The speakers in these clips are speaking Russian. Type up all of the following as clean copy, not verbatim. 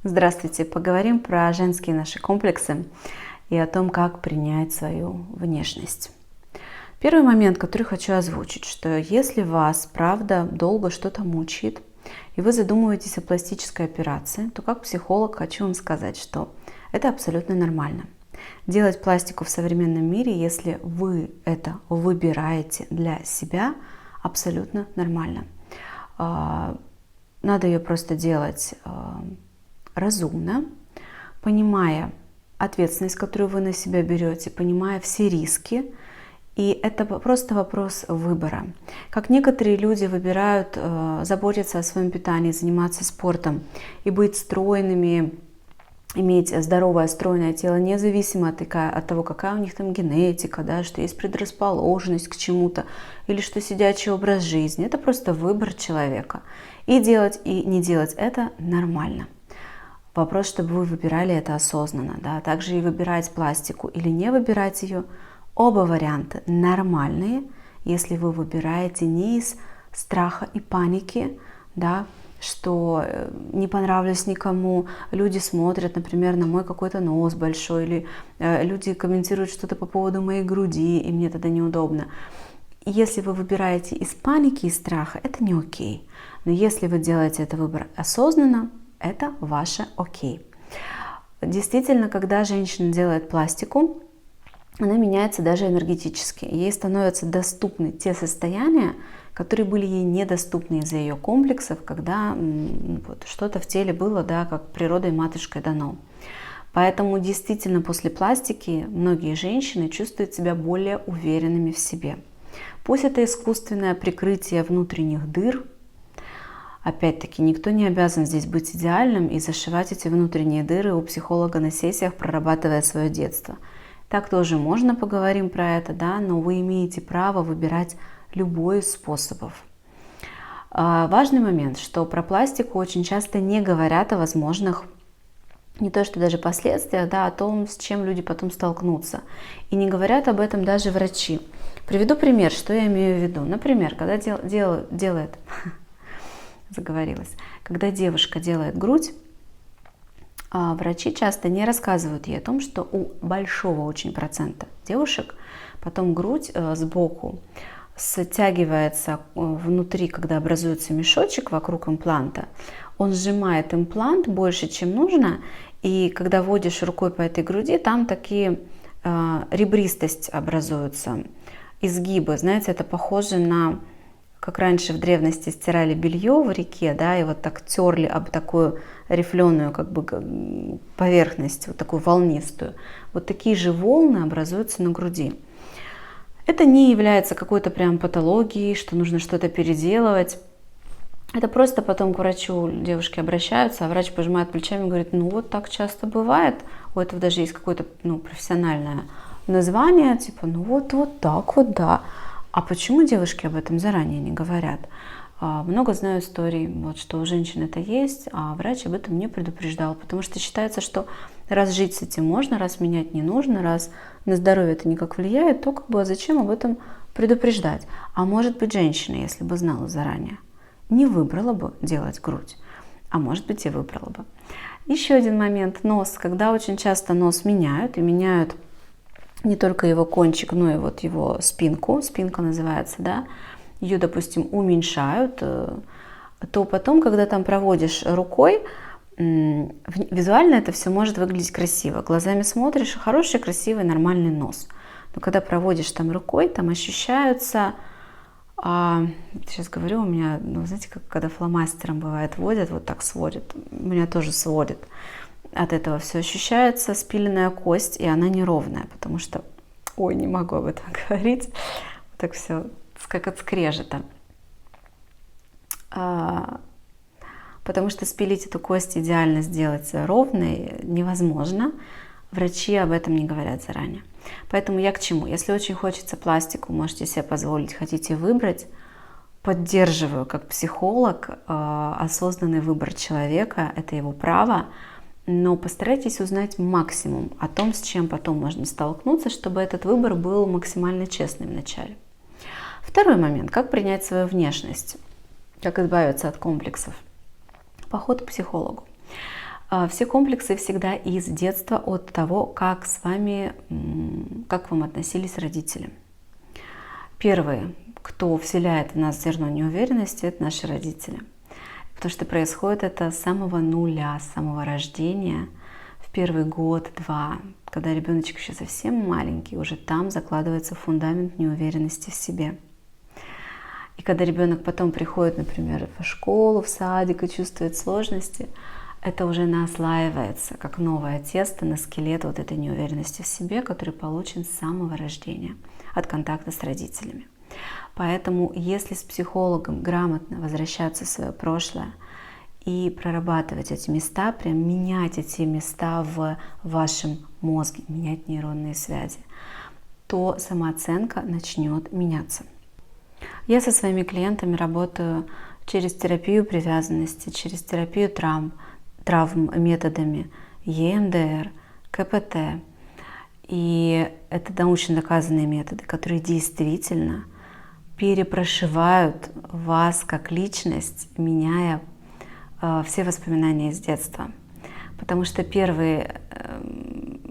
Здравствуйте! Поговорим про женские наши комплексы и о том, как принять свою внешность. Первый момент, который хочу озвучить, что если вас, правда, долго что-то мучает, и вы задумываетесь о пластической операции, то как психолог хочу вам сказать, что это абсолютно нормально. Делать пластику в современном мире, если вы это выбираете для себя, абсолютно нормально. Надо ее просто делать разумно, понимая ответственность, которую вы на себя берете, понимая все риски. И это просто вопрос выбора. Как некоторые люди выбирают заботиться о своем питании, заниматься спортом и быть стройными, иметь здоровое, стройное тело, независимо от того, какая у них там генетика, да, что есть предрасположенность к чему-то, или что сидячий образ жизни. Это просто выбор человека. И делать, и не делать это нормально. Вопрос, чтобы вы выбирали это осознанно. Да? Также и выбирать пластику или не выбирать ее. Оба варианта нормальные, если вы выбираете не из страха и паники, да, что не понравлюсь никому, люди смотрят, например, на мой какой-то нос большой, или люди комментируют что-то по поводу моей груди, и мне тогда неудобно. Если вы выбираете из паники и страха, это не окей. Но если вы делаете этот выбор осознанно, это ваше окей. Действительно, когда женщина делает пластику, она меняется даже энергетически. Ей становятся доступны те состояния, которые были ей недоступны из-за ее комплексов, когда что-то в теле было, да, как природой матушкой дано. Поэтому действительно после пластики многие женщины чувствуют себя более уверенными в себе. Пусть это искусственное прикрытие внутренних дыр. Опять-таки, никто не обязан здесь быть идеальным и зашивать эти внутренние дыры у психолога на сессиях, прорабатывая свое детство. Так тоже можно, поговорим про это, да, но вы имеете право выбирать любой из способов. Важный момент, что про пластику очень часто не говорят о возможных, не то что даже последствиях, да, о том, с чем люди потом столкнутся. И не говорят об этом даже врачи. Приведу пример, что я имею в виду. Например, когда когда девушка делает грудь, врачи часто не рассказывают ей о том, что у большого очень процента девушек потом грудь сбоку стягивается внутри, когда образуется мешочек вокруг импланта. Он сжимает имплант больше, чем нужно, и когда водишь рукой по этой груди, там такие ребристость образуются, изгибы. Знаете, это похоже на, как раньше в древности стирали белье в реке, да, и вот так терли об такую рифленую как бы поверхность, вот такую волнистую. Вот такие же волны образуются на груди. Это не является какой-то прям патологией, что нужно что-то переделывать. Это просто потом к врачу девушки обращаются, а врач пожимает плечами и говорит, ну вот так часто бывает. У этого даже есть какое-то профессиональное название, типа, ну вот так вот, да. А почему девушки об этом заранее не говорят? Много знаю историй, вот, что у женщин это есть, а врач об этом не предупреждал, потому что считается, что раз жить с этим можно, раз менять не нужно, раз на здоровье это никак влияет, то как бы зачем об этом предупреждать? А может быть, женщина, если бы знала заранее, не выбрала бы делать грудь, а может быть и выбрала бы. Еще один момент, нос. Когда очень часто нос меняют, и меняют не только его кончик, но и вот его спинка называется, да, ее, допустим, уменьшают, то потом, когда там проводишь рукой, визуально это все может выглядеть красиво. Глазами смотришь, хороший, красивый, нормальный нос. Но когда проводишь там рукой, там ощущаются, сейчас говорю, у меня, знаете, как когда фломастером бывает водят, вот так сводят, меня тоже сводит. От этого все ощущается, спиленная кость, и она неровная, потому что, ой, не могу об этом говорить, вот так все как от скрежета. Потому что спилить эту кость идеально сделать ровной невозможно. Врачи об этом не говорят заранее. Поэтому я к чему? Если очень хочется пластику, можете себе позволить, хотите выбрать, поддерживаю как психолог осознанный выбор человека, это его право, но постарайтесь узнать максимум о том, с чем потом можно столкнуться, чтобы этот выбор был максимально честным вначале. Второй момент. Как принять свою внешность? Как избавиться от комплексов? Поход к психологу. Все комплексы всегда из детства, от того, как с вами, как к вам относились родители. Первые, кто вселяет в нас зерно неуверенности, это наши родители. Потому что происходит это с самого нуля, с самого рождения, в первый год-два, когда ребеночек еще совсем маленький, уже там закладывается фундамент неуверенности в себе. И когда ребенок потом приходит, например, в школу, в садик и чувствует сложности, это уже наслаивается, как новое тесто на скелет вот этой неуверенности в себе, который получен с самого рождения, от контакта с родителями. Поэтому, если с психологом грамотно возвращаться в свое прошлое и прорабатывать эти места, прям менять эти места в вашем мозге, менять нейронные связи, то самооценка начнет меняться. Я со своими клиентами работаю через терапию привязанности, через терапию травм методами ЕМДР, КПТ. И это научно доказанные методы, которые действительно перепрошивают вас как личность, меняя все воспоминания из детства. Потому что первые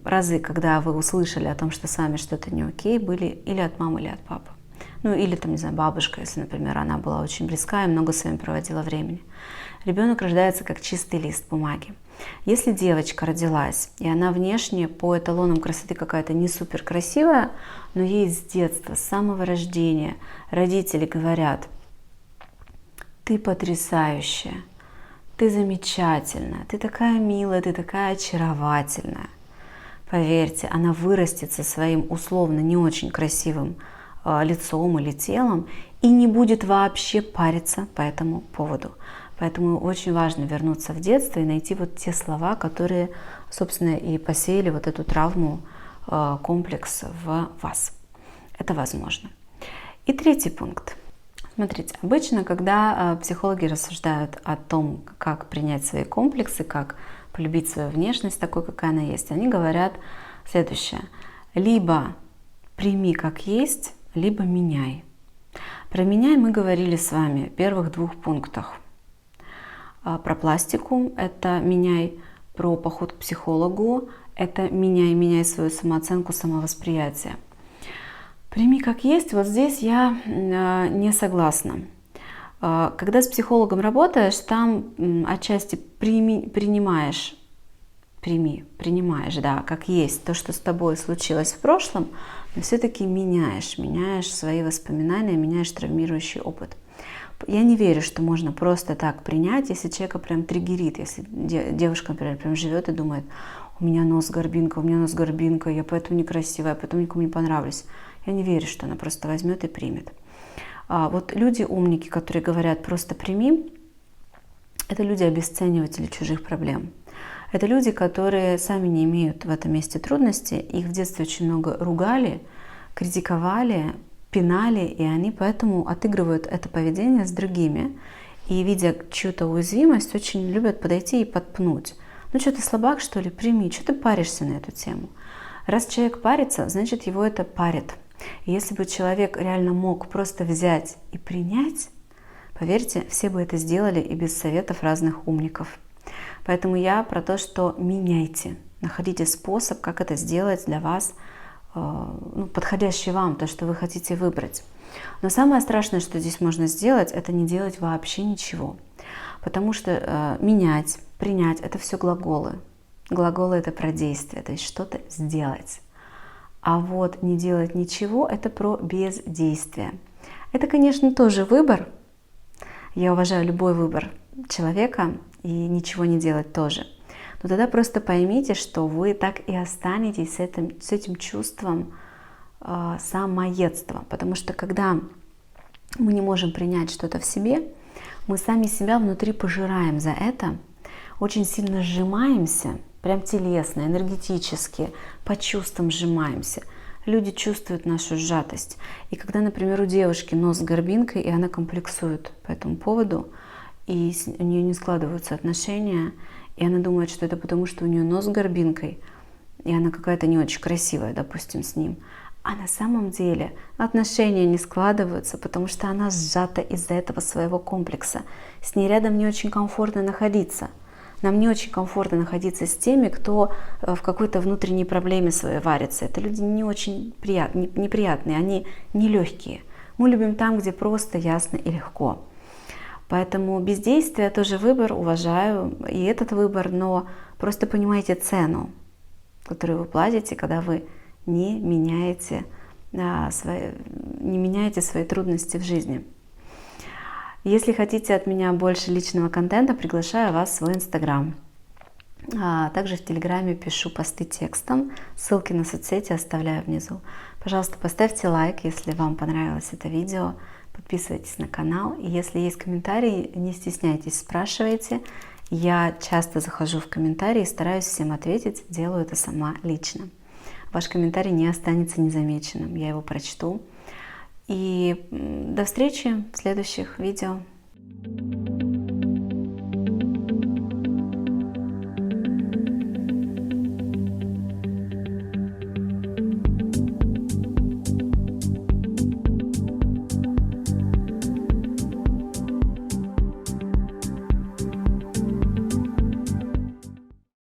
разы, когда вы услышали о том, что с вами что-то не окей, были или от мамы, или от папы. Ну или там, не знаю, бабушка, если, например, она была очень близка и много с вами проводила времени. Ребенок рождается как чистый лист бумаги. Если девочка родилась, и она внешне по эталонам красоты какая-то не супер красивая, но ей с детства, с самого рождения родители говорят: ты потрясающая, ты замечательная, ты такая милая, ты такая очаровательная. Поверьте, она вырастет со своим условно не очень красивым лицом или телом и не будет вообще париться по этому поводу. Поэтому очень важно вернуться в детство и найти вот те слова, которые, собственно, и посеяли вот эту травму, комплекс в вас. Это возможно. И третий пункт. Смотрите, обычно, когда психологи рассуждают о том, как принять свои комплексы, как полюбить свою внешность такой, какая она есть, они говорят следующее. Либо прими как есть, либо меняй. Про меняй мы говорили с вами в первых двух пунктах. Про пластику – это меняй, про поход к психологу – это меняй свою самооценку, самовосприятие. Прими как есть, вот здесь я не согласна. Когда с психологом работаешь, там отчасти принимаешь, да, как есть то, что с тобой случилось в прошлом, но все-таки меняешь свои воспоминания, меняешь травмирующий опыт. Я не верю, что можно просто так принять, если человека прям триггерит, если девушка, например, прям живет и думает: у меня нос горбинка, я поэтому некрасивая, поэтому никому не понравлюсь. Я не верю, что она просто возьмет и примет. Вот люди умники, которые говорят просто прими, это люди обесцениватели чужих проблем. Это люди, которые сами не имеют в этом месте трудностей, их в детстве очень много ругали, критиковали, пинали, и они поэтому отыгрывают это поведение с другими. И, видя чью-то уязвимость, очень любят подойти и подпнуть. Ну что, ты слабак, что ли? Прими, что ты паришься на эту тему? Раз человек парится, значит, его это парит. И если бы человек реально мог просто взять и принять, поверьте, все бы это сделали и без советов разных умников. Поэтому я про то, что меняйте, находите способ, как это сделать для вас, подходящий вам, то, что вы хотите выбрать. Но самое страшное, что здесь можно сделать, это не делать вообще ничего. Потому что менять, принять – это все глаголы. Глаголы – это про действие, то есть что-то сделать. А вот не делать ничего – это про бездействие. Это, конечно, тоже выбор. Я уважаю любой выбор человека, и ничего не делать тоже. Но тогда просто поймите, что вы так и останетесь с этим чувством самоедства. Потому что когда мы не можем принять что-то в себе, мы сами себя внутри пожираем за это, очень сильно сжимаемся, прям телесно, энергетически, по чувствам сжимаемся. Люди чувствуют нашу сжатость. И когда, например, у девушки нос с горбинкой, и она комплексует по этому поводу, и у нее не складываются отношения, и она думает, что это потому, что у нее нос с горбинкой, и она какая-то не очень красивая, допустим, с ним. А на самом деле отношения не складываются, потому что она сжата из-за этого своего комплекса. С ней рядом не очень комфортно находиться. Нам не очень комфортно находиться с теми, кто в какой-то внутренней проблеме своей варится. Это люди не очень неприятные, они нелегкие. Мы любим там, где просто, ясно и легко. Поэтому бездействие тоже выбор, уважаю и этот выбор, но просто понимаете цену, которую вы платите, когда вы не меняете свои трудности в жизни. Если хотите от меня больше личного контента, приглашаю вас в свой Инстаграм. Также в Телеграме пишу посты текстом, ссылки на соцсети оставляю внизу. Пожалуйста, поставьте лайк, если вам понравилось это видео, подписывайтесь на канал. И если есть комментарии, не стесняйтесь, спрашивайте. Я часто захожу в комментарии, стараюсь всем ответить, делаю это сама лично. Ваш комментарий не останется незамеченным, я его прочту. И до встречи в следующих видео.